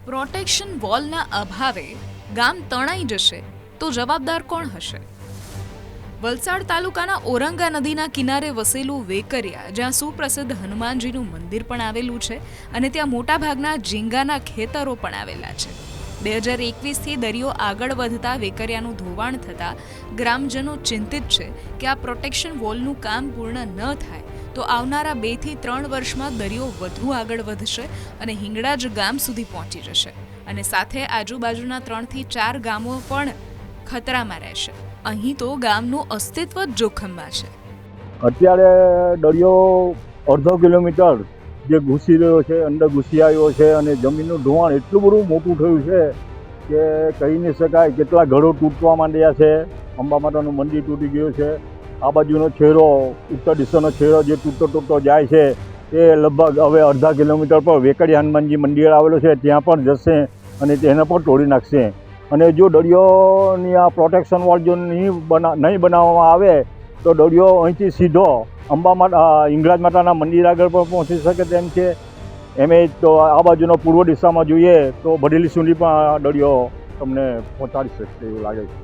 Protection વોલના અભાવે ગામ તણાઈ જશે તો જવાબદાર કોણ હશે? વલસાડ તાલુકાના ઓરંગા નદીના કિનારે વસેલું વેકરિયા, જ્યાં સુપ્રસિદ્ધ હનુમાનજીનું મંદિર પણ આવેલું છે અને ત્યાં મોટાભાગના ઝીંગાના ખેતરો પણ આવેલા છે. 2021થી દરિયો આગળ વધતા વેકરિયાનું ધોવાણ થતાં ગ્રામજનો ચિંતિત છે કે આ પ્રોટેક્શન વોલનું કામ પૂર્ણ ન થાય તો આવનારા 2 થી 3 વર્ષમાં દરિયો વધુ આગળ વધશે અને હિંગળાજ ગામ સુધી પહોંચી જશે અને સાથે આજુબાજુના 3 થી 4 ગામો પણ ખતરામાં રહેશે. અહીં તો ગામનું અસ્તિત્વ જ જોખમમાં છે. અત્યારે દરિયો અડધો કિલોમીટર જે ઘૂસી રહ્યો છે, અંદર ઘૂસી આવ્યો છે અને જમીનનું ધોવાણ એટલું બધું મોટું થયું છે કે કહી નહીં શકાય. કેટલા ઘરો તૂટવા માંડ્યા છે. અંબા માતાનું મંદિર તૂટી ગયું છે. આ બાજુનો છેડો, ઉત્તર દિશાનો છેડો જે તૂટતો જાય છે એ લગભગ હવે અડધા કિલોમીટર પર વેકરિયા હનુમાનજી મંદિર આવેલું છે ત્યાં પણ જશે અને તેને પણ તોડી નાખશે. અને જો દરિયોની આ પ્રોટેક્શન વોલ જો નહીં બનાવવામાં આવે તો દરિયો અહીંથી સીધો હિંગળાજ માતાના મંદિર આગળ પણ પહોંચી શકે તેમ છે. એમે તો આ બાજુનો પૂર્વ દિશામાં જોઈએ તો ભડેલી સુધી પણ દરિયો તમને પહોંચાડી શકશે એવું લાગે છે.